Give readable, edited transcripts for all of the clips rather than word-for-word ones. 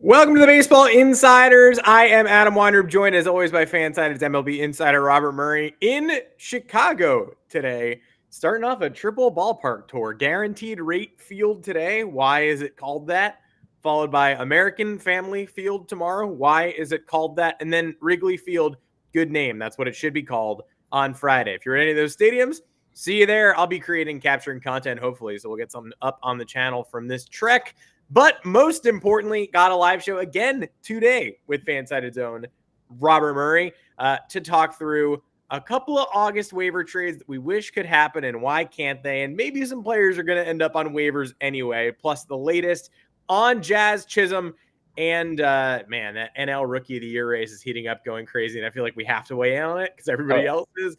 Welcome to the Baseball Insiders. I am Adam Weinrib, joined as always by Fansided's MLB insider Robert Murray in Chicago today. Starting off a triple ballpark tour, guaranteed rate field today. Why is it called that? Followed by American Family Field tomorrow. Why is it called that? And then Wrigley Field, good name. That's what it should be called on Friday. If you're at any of those stadiums, see you there. I'll be capturing content, hopefully. So we'll get something up on the channel from this trek. But most importantly, got a live show again today with Fansided's own Robert Murray to talk through a couple of August waiver trades that we wish could happen and why can't they? And maybe some players are going to end up on waivers anyway, plus the latest on Jazz Chisholm. And, man, that NL Rookie of the Year race is heating up, going crazy. And I feel like we have to weigh in on it because everybody else is.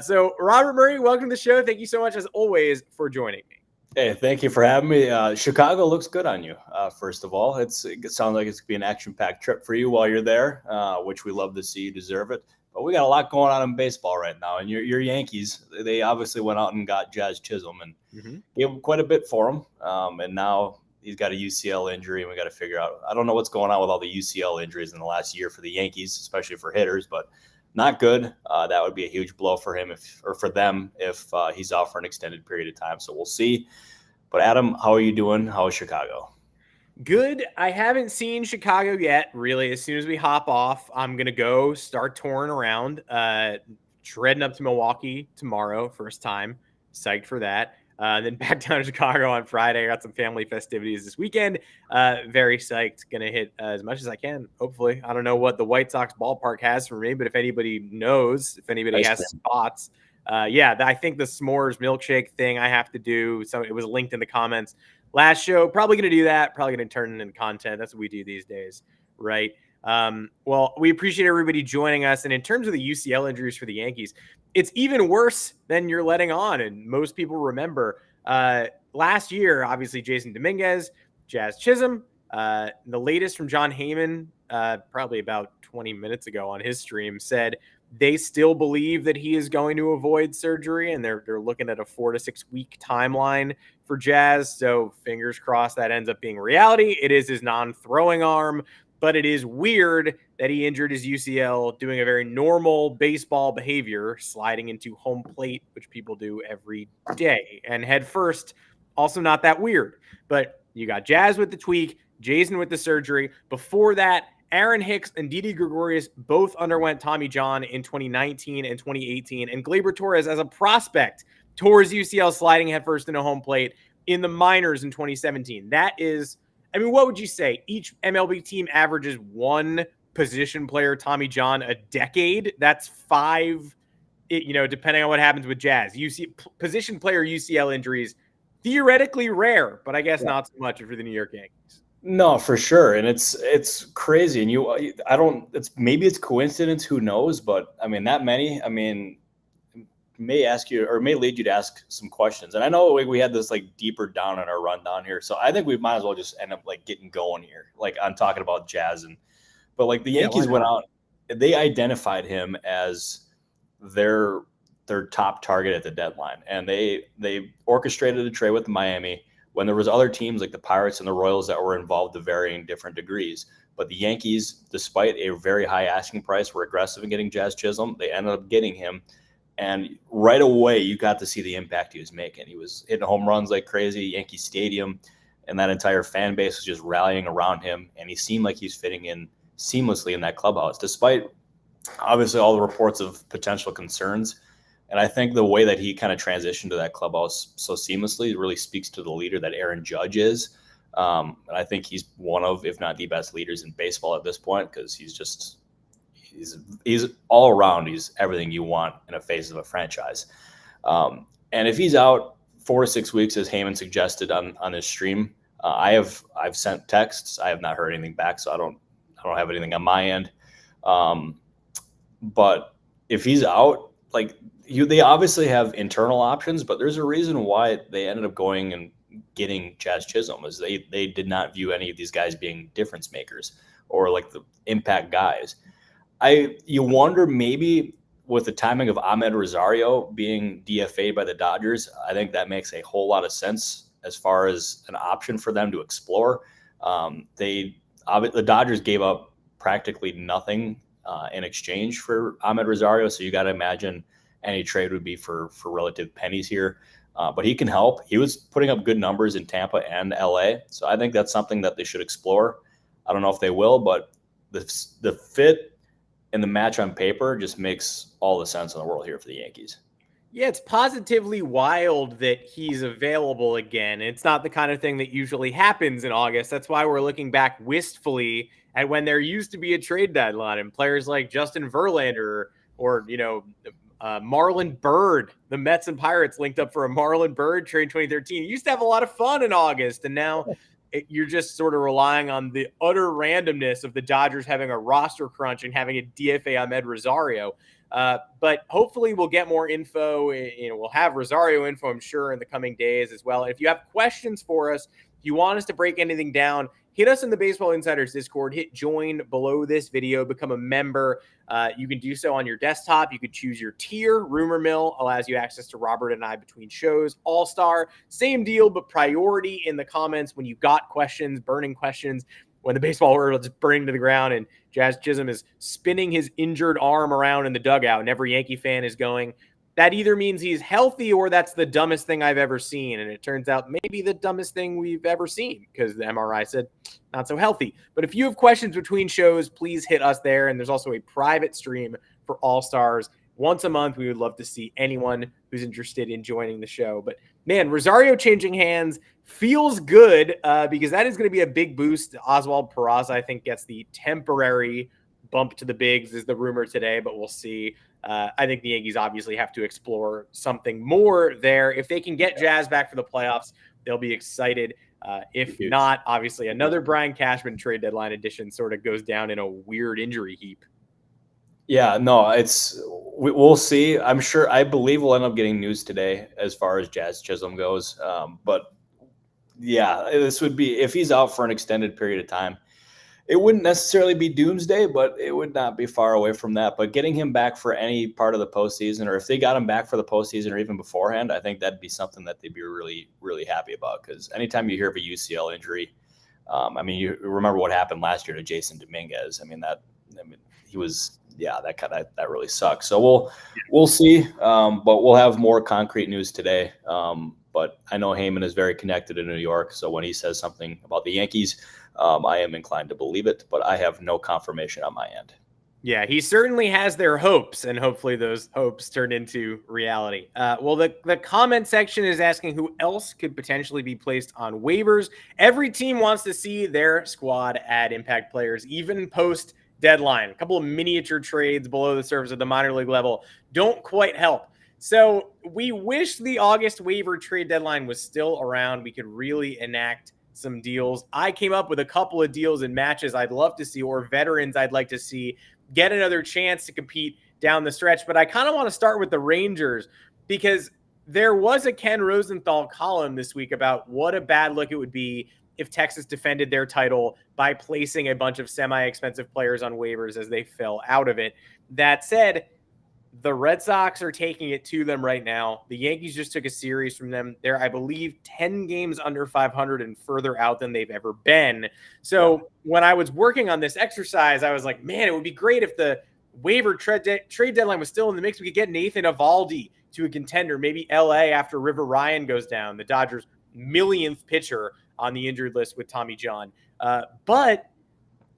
So, Robert Murray, welcome to the show. Thank you so much, as always, for joining me. Hey, thank you for having me. Chicago looks good on you, first of all. It sounds like it's going to be an action-packed trip for you while you're there, which we love to see. You deserve it. But we got a lot going on in baseball right now. And your Yankees, they obviously went out and got Jazz Chisholm and gave him quite a bit for him. And now he's got a UCL injury, and we got to figure out – I don't know what's going on with all the UCL injuries in the last year for the Yankees, especially for hitters, but not good. That would be a huge blow for him for them if he's out for an extended period of time. So we'll see. But Adam, how are you doing? How is Chicago? Good. I haven't seen Chicago yet, really. As soon as we hop off, I'm going to go start touring around, treading up to Milwaukee tomorrow, first time. Psyched for that. Then back down to Chicago on Friday. I got some family festivities this weekend. Very psyched. Going to hit as much as I can, hopefully. I don't know what the White Sox ballpark has for me, but if anybody knows, if anybody has spots, I think the s'mores milkshake thing I have to do. So it was linked in the comments last show. Probably going to do that. Probably going to turn it into content. That's what we do these days, right? Well, we appreciate everybody joining us. And in terms of the UCL injuries for the Yankees, it's even worse than you're letting on. And most people remember last year, obviously, Jason Dominguez, Jazz Chisholm, the latest from John Heyman, probably about 20 minutes ago on his stream, said they still believe that he is going to avoid surgery, and they're looking at a 4 to 6 week timeline for Jazz. So fingers crossed that ends up being reality. It is his non-throwing arm, but it is weird that he injured his UCL doing a very normal baseball behavior, sliding into home plate, which people do every day. And head first, also not that weird. But you got Jazz with the tweak, Jason with the surgery. Before that, Aaron Hicks and Didi Gregorius both underwent Tommy John in 2019 and 2018. And Gleyber Torres, as a prospect, tore his UCL sliding headfirst into home plate in the minors in 2017. That is, I mean, what would you say? Each MLB team averages one position player, Tommy John, a decade. That's 5, depending on what happens with Jazz. Position player UCL injuries, theoretically rare, but I guess not so much for the New York Yankees. No, for sure. And it's crazy. And maybe it's coincidence, who knows? But I mean, that many, may ask you or may lead you to ask some questions. And I know we had this deeper down in our rundown here. So I think we might as well just end up getting going here. I'm talking about Jazz but the Yankees went out, they identified him as their top target at the deadline. And they orchestrated a trade with Miami when there was other teams like the Pirates and the Royals that were involved to varying different degrees. But the Yankees, despite a very high asking price, were aggressive in getting Jazz Chisholm. They ended up getting him. And right away, you got to see the impact he was making. He was hitting home runs like crazy, Yankee Stadium, and that entire fan base was just rallying around him. And he seemed like he's fitting in seamlessly in that clubhouse, despite obviously all the reports of potential concerns. And I think the way that he kind of transitioned to that clubhouse so seamlessly really speaks to the leader that Aaron Judge is. And I think he's one of, if not the best leaders in baseball at this point, because he's all around. He's everything you want in a face of a franchise. And if he's out 4 to 6 weeks, as Heyman suggested on his stream, I've sent texts. I have not heard anything back, so I don't have anything on my end. But if he's out, they obviously have internal options, but there's a reason why they ended up going and getting Jazz Chisholm, is they did not view any of these guys being difference makers or the impact guys. You wonder maybe with the timing of Ahmed Rosario being DFA'd by the Dodgers, I think that makes a whole lot of sense as far as an option for them to explore. They the Dodgers gave up practically nothing in exchange for Ahmed Rosario. So you got to imagine any trade would be for relative pennies here. But he can help. He was putting up good numbers in Tampa and LA. So I think that's something that they should explore. I don't know if they will, but the fit and the match on paper just makes all the sense in the world here for the Yankees. Yeah, it's positively wild that he's available again. It's not the kind of thing that usually happens in August. That's why we're looking back wistfully at when there used to be a trade deadline and players like Justin Verlander or Marlon Byrd, the Mets and Pirates linked up for a Marlon Byrd trade in 2013. You used to have a lot of fun in August, and now you're just sort of relying on the utter randomness of the Dodgers having a roster crunch and having a DFA Ahmed Rosario. But hopefully we'll get more info. We'll have Rosario info, I'm sure, in the coming days as well. And if you have questions for us, if you want us to break anything down, hit us in the Baseball Insiders Discord, hit join below this video, become a member. You can do so on your desktop. You could choose your tier. Rumor Mill allows you access to Robert and I between shows. All-Star, same deal, but priority in the comments when you got questions, burning questions. When the baseball world is burning to the ground and Jazz Chisholm is spinning his injured arm around in the dugout and every Yankee fan is going, that either means he's healthy or that's the dumbest thing I've ever seen. And it turns out maybe the dumbest thing we've ever seen because the MRI said not so healthy. But if you have questions between shows, please hit us there. And there's also a private stream for All-Stars once a month. We would love to see anyone who's interested in joining the show. But man, Rosario changing hands feels good because that is going to be a big boost. Oswald Peraza, I think, gets the temporary bump to the bigs is the rumor today, but we'll see. I think the Yankees obviously have to explore something more there. If they can get Jazz back for the playoffs, they'll be excited. If not, obviously another Brian Cashman trade deadline edition sort of goes down in a weird injury heap. Yeah, no, we'll see. I believe we'll end up getting news today as far as Jazz Chisholm goes. But yeah, this would be, if he's out for an extended period of time, it wouldn't necessarily be doomsday, but it would not be far away from that. But getting him back for any part of the postseason, or if they got him back for the postseason or even beforehand, I think that'd be something that they'd be really, really happy about. Because anytime you hear of a UCL injury, you remember what happened last year to Jason Dominguez. He was, that really sucks. So we'll see, but we'll have more concrete news today. But I know Heyman is very connected in New York, so when he says something about the Yankees, I am inclined to believe it, but I have no confirmation on my end. Yeah, he certainly has their hopes, and hopefully those hopes turn into reality. Well, the comment section is asking who else could potentially be placed on waivers. Every team wants to see their squad add impact players, even post deadline. A couple of miniature trades below the surface of the minor league level don't quite help. So we wish the August waiver trade deadline was still around. We could really enact some deals. I came up with a couple of deals and matches I'd love to see, or veterans I'd like to see get another chance to compete down the stretch. But I kind of want to start with the Rangers because there was a Ken Rosenthal column this week about what a bad look it would be if Texas defended their title by placing a bunch of semi-expensive players on waivers as they fell out of it. That said, the Red Sox are taking it to them right now. The Yankees just took a series from them. They're, I believe, 10 games under 500 and further out than they've ever been. So when I was working on this exercise, I was like, man, it would be great if the waiver trade deadline was still in the mix. We could get Nathan Eovaldi to a contender, maybe LA after River Ryan goes down, the Dodgers' millionth pitcher on the injured list with Tommy John. But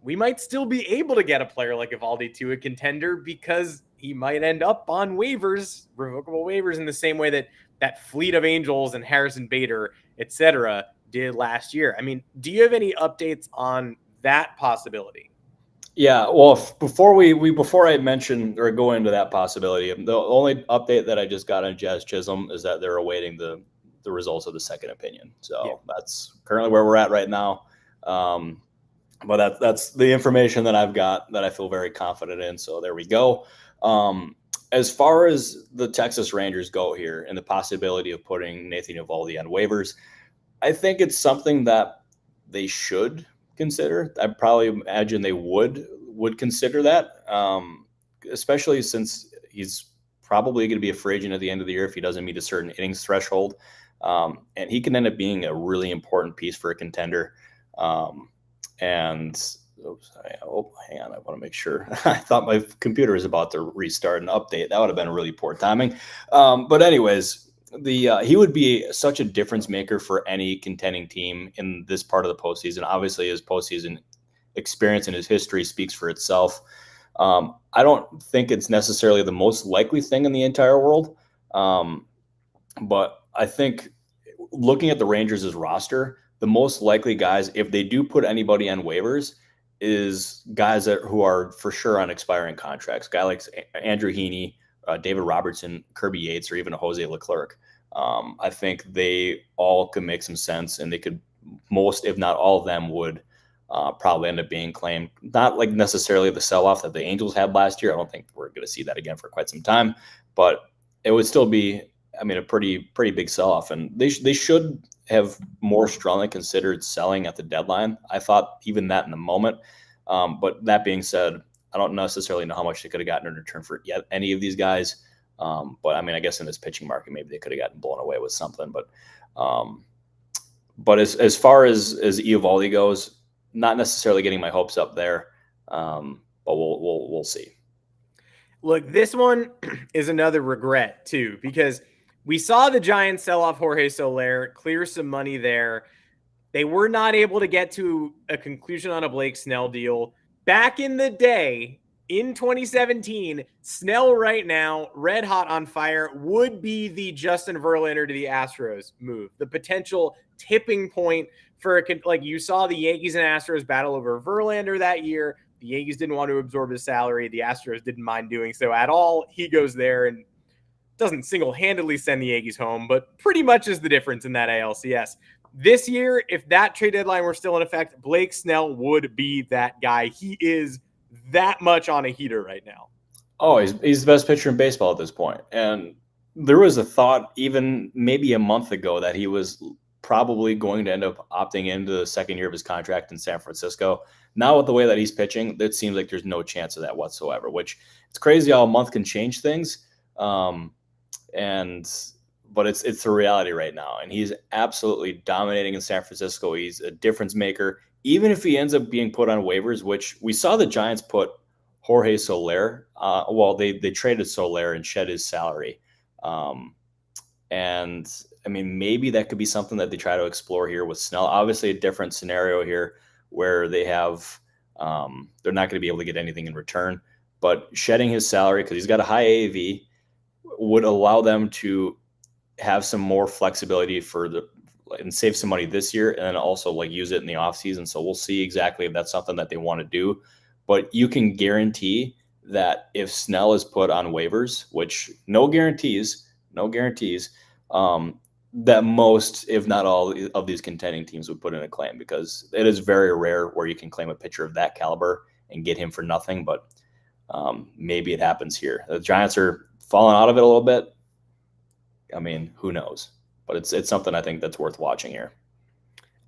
we might still be able to get a player like Eovaldi to a contender because he might end up on waivers, revocable waivers, in the same way that fleet of Angels and Harrison Bader, etc., did last year. I mean, do you have any updates on that possibility? Yeah, well, before I mention or go into that possibility, the only update that I just got on Jazz Chisholm is that they're awaiting the results of the second opinion. So that's currently where we're at right now. But that's the information that I've got that I feel very confident in. So there we go. As far as the Texas Rangers go here and the possibility of putting Nathan Eovaldi on waivers, I think it's something that they should consider. I probably imagine they would consider that, especially since he's probably going to be a free agent at the end of the year if he doesn't meet a certain innings threshold. And he can end up being a really important piece for a contender. And Oops, hang on. I want to make sure. I thought my computer was about to restart and update. That would have been really poor timing. But anyways, he would be such a difference maker for any contending team in this part of the postseason. Obviously, his postseason experience and his history speaks for itself. I don't think it's necessarily the most likely thing in the entire world. But I think looking at the Rangers' roster, the most likely guys, if they do put anybody on waivers, is guys who are for sure on expiring contracts. Guy like Andrew Heaney, David Robertson, Kirby Yates, or even Jose Leclerc. I think they all could make some sense, and they could, most, if not all of them, would probably end up being claimed. Not like necessarily the sell-off that the Angels had last year. I don't think we're going to see that again for quite some time, but it would still be, I mean, a pretty big sell-off, and they should have more strongly considered selling at the deadline. I thought even that in the moment. But that being said, I don't necessarily know how much they could have gotten in return for any of these guys. But I mean, I guess in this pitching market, maybe they could have gotten blown away with something. But as far as Eovaldi goes, not necessarily getting my hopes up there. But we'll see. Look, this one is another regret too, because we saw the Giants sell off Jorge Soler, clear some money there. They were not able to get to a conclusion on a Blake Snell deal. Back in the day, in 2017, Snell right now, red hot on fire, would be the Justin Verlander to the Astros move. The potential tipping point for, like you saw the Yankees and Astros battle over Verlander that year. The Yankees didn't want to absorb his salary. The Astros didn't mind doing so at all. He goes there and doesn't single-handedly send the Yankees home, but pretty much is the difference in that ALCS. This year, if that trade deadline were still in effect, Blake Snell would be that guy. He is that much on a heater right now. Oh, he's the best pitcher in baseball at this point. And there was a thought even maybe a month ago that he was probably going to end up opting into the second year of his contract in San Francisco. Now with the way that he's pitching, it seems like there's no chance of that whatsoever, which it's crazy how a month can change things. But it's the reality right now, and he's absolutely dominating in San Francisco. He's a difference maker, even if he ends up being put on waivers, which we saw the Giants put Jorge Soler. They traded Soler and shed his salary, and I mean maybe that could be something that they try to explore here with Snell. Obviously, a different scenario here where they have they're not going to be able to get anything in return, but shedding his salary because he's got a high AAV would allow them to have some more flexibility and save some money this year, and then also like use it in the offseason. So we'll see exactly if that's something that they want to do. But you can guarantee that if Snell is put on waivers, which no guarantees, that most, if not all, of these contending teams would put in a claim, because it is very rare where you can claim a pitcher of that caliber and get him for nothing. But maybe it happens here. The Giants are falling out of it a little bit. I mean, who knows? But it's something I think that's worth watching here.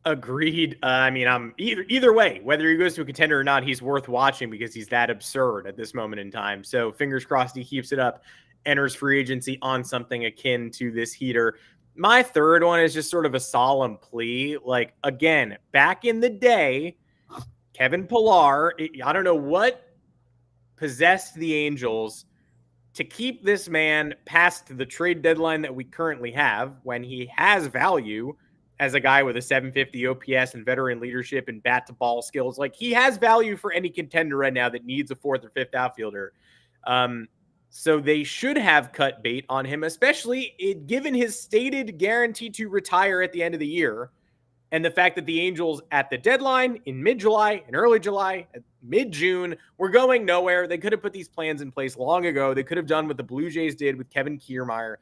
Agreed. I mean, I'm either way, whether he goes to a contender or not, he's worth watching because he's that absurd at this moment in time. So fingers crossed he keeps it up, enters free agency on something akin to this heater. My third one is just sort of a solemn plea. Like, again, back in the day, Kevin Pillar, I don't know what possessed the Angels to keep this man past the trade deadline that we currently have, when he has value as a guy with a 750 OPS and veteran leadership and bat to ball skills. Like, he has value for any contender right now that needs a fourth or fifth outfielder. So they should have cut bait on him, especially given his stated guarantee to retire at the end of the year. And the fact that the Angels at the deadline in mid-July and early July, mid-June, were going nowhere. They could have put these plans in place long ago. They could have done what the Blue Jays did with Kevin Kiermaier,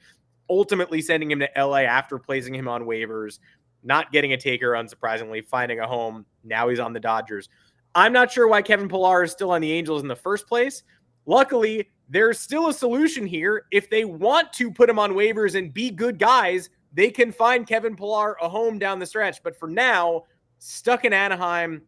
ultimately sending him to LA after placing him on waivers, not getting a taker, unsurprisingly, finding a home. Now he's on the Dodgers. I'm not sure why Kevin Pillar is still on the Angels in the first place. Luckily, there's still a solution here. If they want to put him on waivers and be good guys, they can find Kevin Pillar a home down the stretch. But for now, stuck in Anaheim.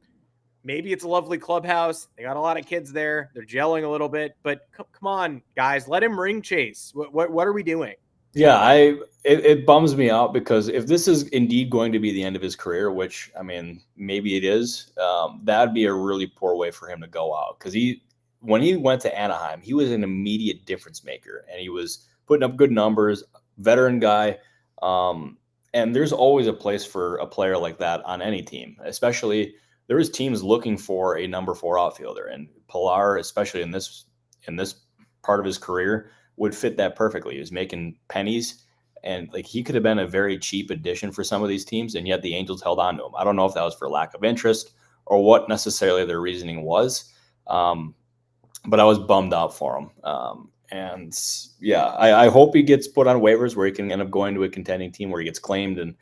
Maybe it's a lovely clubhouse. They got a lot of kids there. They're gelling a little bit. But come on, guys. Let him ring chase. What are we doing? Yeah, it bums me out because if this is indeed going to be the end of his career, which I mean maybe it is, that'd be a really poor way for him to go out. Because when he went to Anaheim, he was an immediate difference maker, and he was putting up good numbers, veteran guy. And there's always a place for a player like that on any team, especially there was teams looking for a number 4 outfielder, and Pilar, especially in this part of his career, would fit that perfectly. He was making pennies, and like he could have been a very cheap addition for some of these teams, and yet the Angels held on to him. I don't know if that was for lack of interest or what necessarily their reasoning was, but I was bummed out for him. And yeah, I hope he gets put on waivers where he can end up going to a contending team where he gets claimed and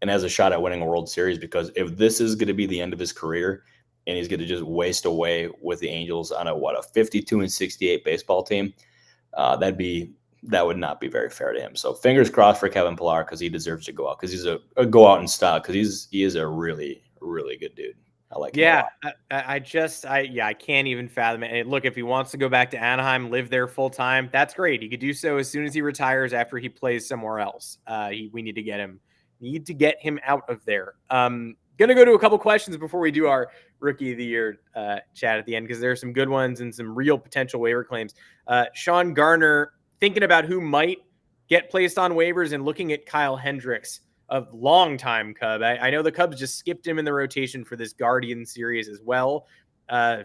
has a shot at winning a World Series. Because if this is going to be the end of his career and he's going to just waste away with the Angels on a 52-68 baseball team, that would not be very fair to him. So fingers crossed for Kevin Pillar, because he deserves to go out, because he's a go out in style, because he is a really, really good dude. I like him. Yeah, I can't even fathom it. And look, if he wants to go back to Anaheim, live there full time, that's great. He could do so as soon as he retires after he plays somewhere else. We need to get him out of there. Gonna go to a couple questions before we do our Rookie of the Year chat at the end, because there are some good ones and some real potential waiver claims. Sean Garner thinking about who might get placed on waivers and looking at Kyle Hendricks, a longtime Cub. I know the Cubs just skipped him in the rotation for this Guardian series as well.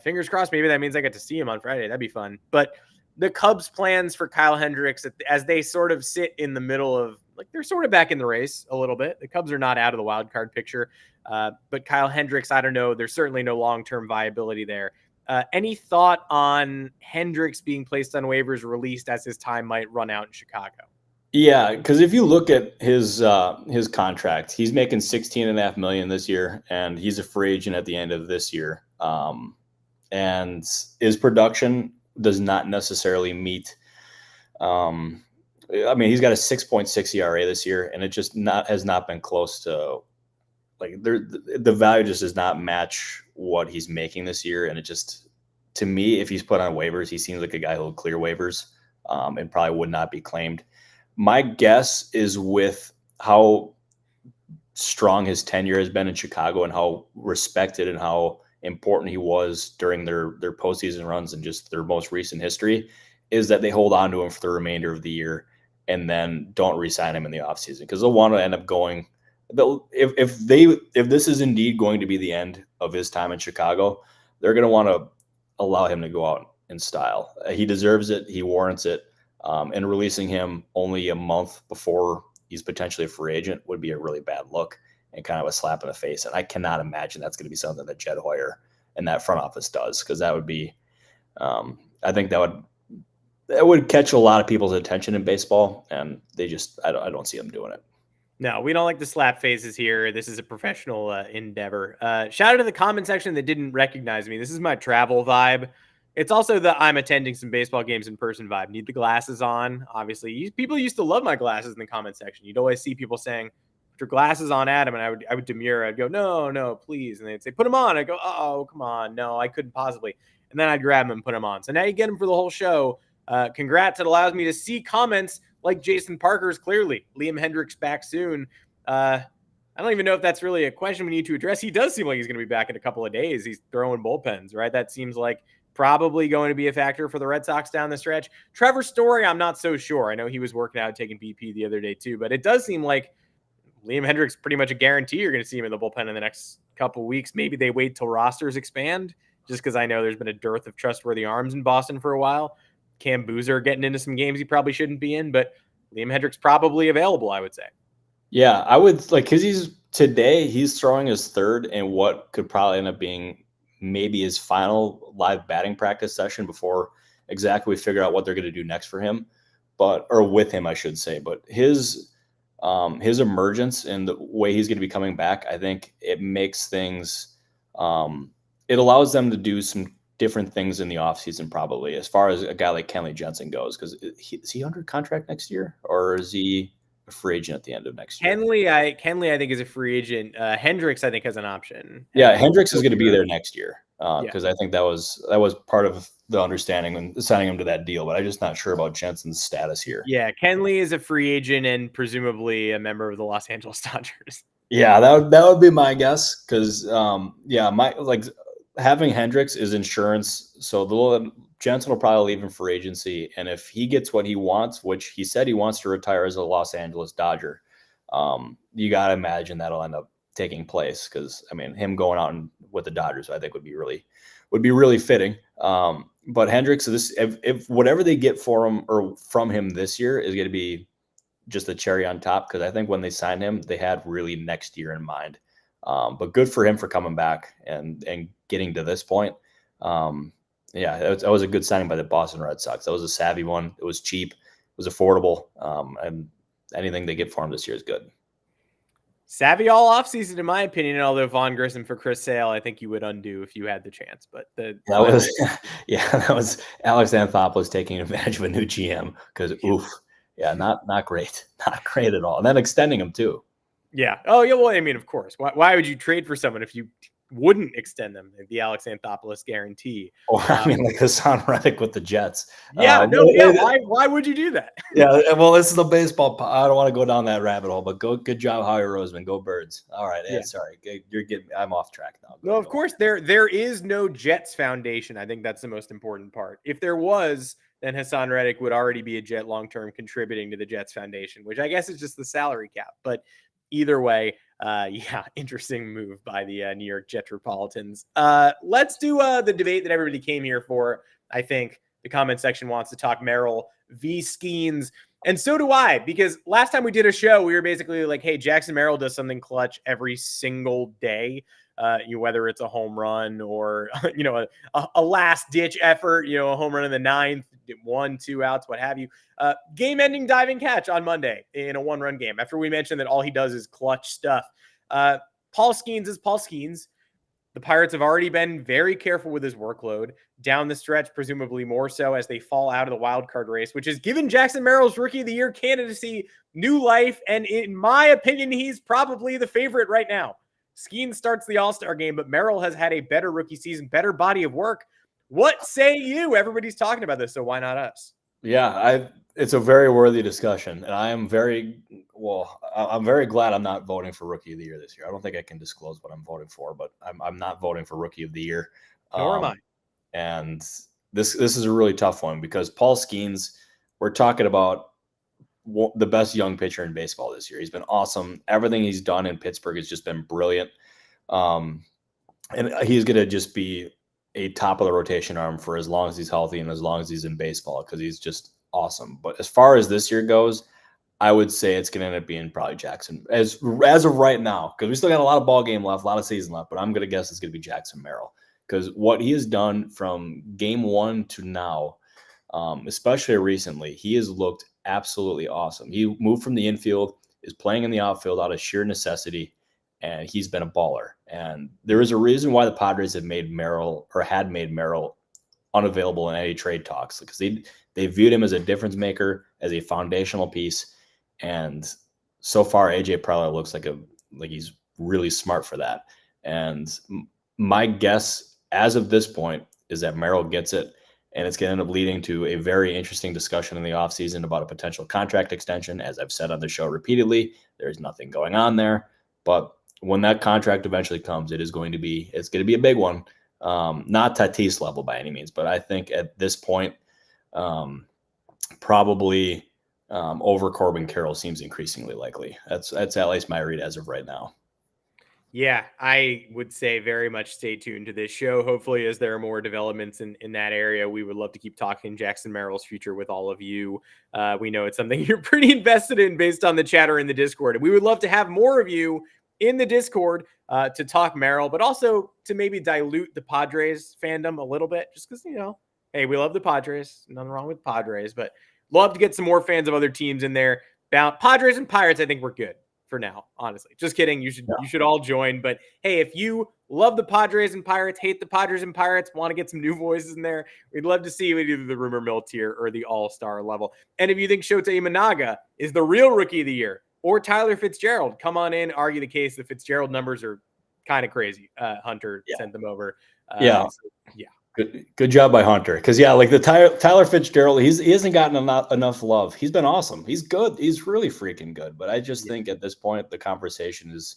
Fingers crossed, maybe that means I get to see him on Friday. That'd be fun. But the Cubs' plans for Kyle Hendricks, as they sort of sit in the middle of, like, they're sort of back in the race a little bit. The Cubs are not out of the wild card picture. But Kyle Hendricks, I don't know. There's certainly no long-term viability there. Any thought on Hendricks being placed on waivers, released as his time might run out in Chicago? Yeah, because if you look at his contract, he's making $16.5 million this year, and he's a free agent at the end of this year. And his production does not necessarily meet. I mean, he's got a 6.6 ERA this year, and it just has not been close to, like, the value just does not match what he's making this year. And it just, to me, if he's put on waivers, he seems like a guy who will clear waivers and probably would not be claimed. My guess is, with how strong his tenure has been in Chicago and how respected and how important he was during their postseason runs and just their most recent history, is that they hold on to him for the remainder of the year and then don't re-sign him in the offseason, because they'll want to end up going. If this is indeed going to be the end of his time in Chicago, they're going to want to allow him to go out in style. He deserves it. He warrants it. And releasing him only a month before he's potentially a free agent would be a really bad look and kind of a slap in the face. And I cannot imagine that's going to be something that Jed Hoyer and that front office does, because that would be, I think that would catch a lot of people's attention in baseball, and I don't see them doing it. No, we don't like the slap faces here. This is a professional endeavor. Shout out to the comment section that didn't recognize me. This is my travel vibe. It's also the I'm attending some baseball games in person vibe. Need the glasses on, obviously. People used to love my glasses in the comment section. You'd always see people saying, "Put your glasses on, Adam," and I would demur. I'd go, "No, please," and they'd say, "Put them on." I'd go, "Oh, come on, no, I couldn't possibly." And then I'd grab them and put them on. So now you get them for the whole show. Congrats! It allows me to see comments like Jason Parker's. Clearly, Liam Hendricks back soon. I don't even know if that's really a question we need to address. He does seem like he's going to be back in a couple of days. He's throwing bullpens, right? That seems like probably going to be a factor for the Red Sox down the stretch. Trevor Story, I'm not so sure. I know he was working out, taking BP the other day too, but it does seem like Liam Hendricks pretty much a guarantee you're going to see him in the bullpen in the next couple weeks. Maybe they wait till rosters expand, just because I know there's been a dearth of trustworthy arms in Boston for a while. Cam Boozer getting into some games he probably shouldn't be in, but Liam Hendricks probably available, I would say. Yeah, I would, like, because he's throwing his third in what could probably end up being maybe his final live batting practice session before exactly we figure out what they're going to do next for him, or with him, I should say. But his emergence and the way he's going to be coming back, I think it makes things, it allows them to do some different things in the offseason, probably, as far as a guy like Kenley Jensen goes. Because is he under contract next year, or is he a free agent at the end of next year? Kenley, I think, is a free agent. Hendricks, I think, has an option. Yeah, Hendricks is going to be there next year. because I think that was part of the understanding when signing him to that deal. But I'm just not sure about Jensen's status here. Yeah, Kenley is a free agent and presumably a member of the Los Angeles Dodgers. Yeah, that would be my guess because having Hendricks is insurance. So Jensen will probably leave him for agency, and if he gets what he wants, which he said he wants to retire as a Los Angeles Dodger, you got to imagine that'll end up taking place because I mean him going out with the Dodgers I think would be really fitting. But Hendricks, if whatever they get for him or from him this year is going to be just the cherry on top, because I think when they signed him, they had really next year in mind. But good for him for coming back and getting to this point. Yeah, that was a good signing by the Boston Red Sox. That was a savvy one. It was cheap. It was affordable. And anything they get for him this year is good. Savvy all offseason, in my opinion, although Vaughn Grissom for Chris Sale, I think you would undo if you had the chance. But that was Alex Anthopoulos taking advantage of a new GM because not great. Not great at all. And then extending him too. Yeah. Oh, yeah. Well, I mean, of course. Why would you trade for someone if you wouldn't extend them? The Alex Anthopoulos guarantee. Or like Hassan Reddick with the Jets. Yeah. Why would you do that? Yeah. Well, this is the baseball. I don't want to go down that rabbit hole, but good job, Howie Roseman. Go Birds. All right. Yeah. Sorry. I'm off track now. No, of course there is no Jets Foundation. I think that's the most important part. If there was, then Hassan Reddick would already be a Jet long-term contributing to the Jets Foundation, which I guess is just the salary cap. But either way, interesting move by the New York Jetropolitans. Let's do the debate that everybody came here for. I think the comment section wants to talk Merrill v. Skenes. And so do I, because last time we did a show, we were basically like, hey, Jackson Merrill does something clutch every single day. Whether it's a home run or, a last ditch effort, a home run in the ninth, 1-2 outs, what have you. Game ending diving catch on Monday in a 1-run game after we mentioned that all he does is clutch stuff. Paul Skenes is Paul Skenes. The Pirates have already been very careful with his workload down the stretch, presumably more so as they fall out of the wild card race, which has given Jackson Merrill's Rookie of the Year candidacy new life. And in my opinion, he's probably the favorite right now. Skenes starts the All-Star game, but Merrill has had a better rookie season, better body of work. What say you? Everybody's talking about this, so why not us? Yeah, it's a very worthy discussion, and I'm very glad I'm not voting for Rookie of the Year this year. I don't think I can disclose what I'm voting for, but I'm not voting for Rookie of the Year. Nor am I. And this is a really tough one because Paul Skenes, we're talking about the best young pitcher in baseball this year. He's been awesome. Everything he's done in Pittsburgh has just been brilliant. And he's going to just be a top of the rotation arm for as long as he's healthy and as long as he's in baseball because he's just awesome. But as far as this year goes, I would say it's going to end up being probably Jackson as of right now, because we still got a lot of ball game left, a lot of season left, but I'm going to guess it's going to be Jackson Merrill because what he has done from game one to now, especially recently, he has looked absolutely awesome. He moved from the infield, is playing in the outfield out of sheer necessity, and he's been a baller. And there is a reason why the Padres had made Merrill unavailable in any trade talks because they viewed him as a difference maker, as a foundational piece. And so far, AJ Preller looks like he's really smart for that. And my guess as of this point is that Merrill gets it. And it's going to end up leading to a very interesting discussion in the offseason about a potential contract extension. As I've said on the show repeatedly, there's nothing going on there. But when that contract eventually comes, it's going to be a big one. Not Tatis level by any means, but I think at this point, probably over Corbin Carroll seems increasingly likely. That's at least my read as of right now. Yeah, I would say very much stay tuned to this show. Hopefully, as there are more developments in that area, we would love to keep talking Jackson Merrill's future with all of you. We know it's something you're pretty invested in based on the chatter in the Discord. And we would love to have more of you in the Discord to talk Merrill, but also to maybe dilute the Padres fandom a little bit, just because, hey, we love the Padres. Nothing wrong with Padres, but love to get some more fans of other teams in there. Padres and Pirates, I think we're good for now, honestly. Just kidding. You should all join. But hey, if you love the Padres and Pirates, hate the Padres and Pirates, want to get some new voices in there, we'd love to see you at either the rumor mill tier or the all-star level. And if you think Shota Imanaga is the real Rookie of the Year or Tyler Fitzgerald, come on in, argue the case. The Fitzgerald numbers are kind of crazy. Hunter sent them over. Yeah. So, yeah. Good job by Hunter. Because like the Tyler Fitzgerald, he hasn't gotten enough love. He's been awesome. He's good. He's really freaking good. But I just think at this point the conversation is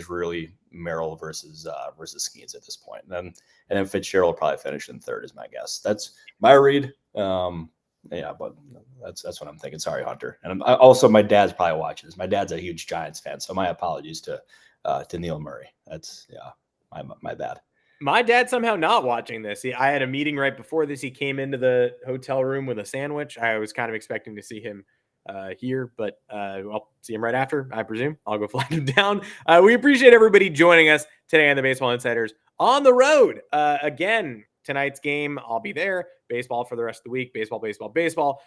really Merrill versus Skenes at this point. And then Fitzgerald will probably finish in third is my guess. That's my read. Yeah, but that's what I'm thinking. Sorry, Hunter. And also my dad's probably watching this. My dad's a huge Giants fan, so my apologies to Neil Murray. That's my bad. My dad's somehow not watching this. I had a meeting right before this. He came into the hotel room with a sandwich. I was kind of expecting to see him here, but I'll see him right after, I presume. I'll go flag him down. We appreciate everybody joining us today on the Baseball Insiders on the road. Again, tonight's game, I'll be there. Baseball for the rest of the week. Baseball.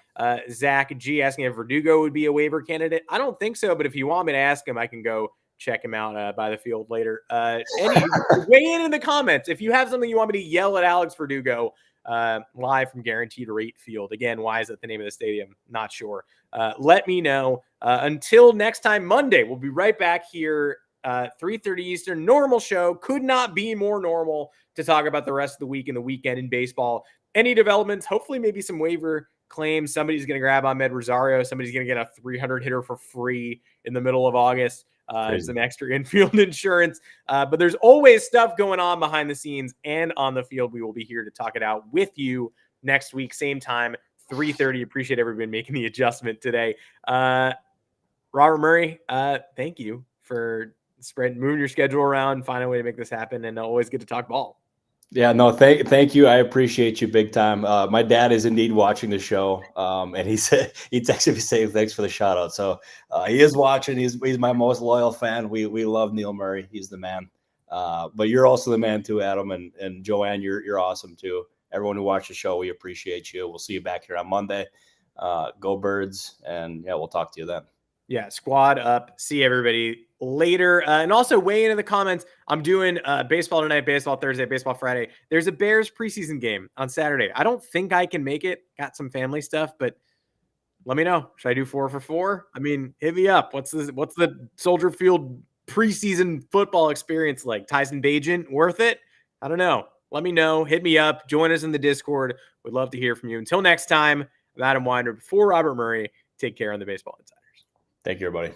Zach G asking if Verdugo would be a waiver candidate. I don't think so, but if you want me to ask him, I can go check him out by the field later. Weigh in the comments if you have something you want me to yell at Alex Verdugo live from Guaranteed Rate Field. Again, why is that the name of the stadium? Not sure. Let me know. Until next time, Monday, we'll be right back here, 3:30 Eastern. Normal show. Could not be more normal to talk about the rest of the week and the weekend in baseball. Any developments? Hopefully, maybe some waiver claims. Somebody's going to grab Ahmed Rosario. Somebody's going to get a 300 hitter for free in the middle of August. Some extra infield insurance. But there's always stuff going on behind the scenes and on the field. We will be here to talk it out with you next week, same time, 3:30. Appreciate everybody making the adjustment today. Robert Murray, thank you for moving your schedule around, finding a way to make this happen, and always good to talk ball. Yeah, no, thank you. I appreciate you big time. My dad is indeed watching the show, and he texted me saying thanks for the shout out. So he is watching. He's my most loyal fan. We love Neil Murray. He's the man. But you're also the man too, Adam, and Joanne. You're awesome too. Everyone who watched the show, we appreciate you. We'll see you back here on Monday. Go Birds, and yeah, we'll talk to you then. Yeah, squad up. See everybody later. And also weigh in the comments. I'm doing baseball tonight, baseball Thursday, baseball Friday. There's a Bears preseason game on Saturday. I don't think I can make it. Got some family stuff, but let me know. Should I do 4 for 4? I mean, hit me up. What's the Soldier Field preseason football experience like? Tyson Bagent, worth it? I don't know. Let me know. Hit me up. Join us in the Discord. We'd love to hear from you. Until next time, I'm Adam Weinrib for Robert Murray. Take care on the Baseball Insiders. Thank you, everybody.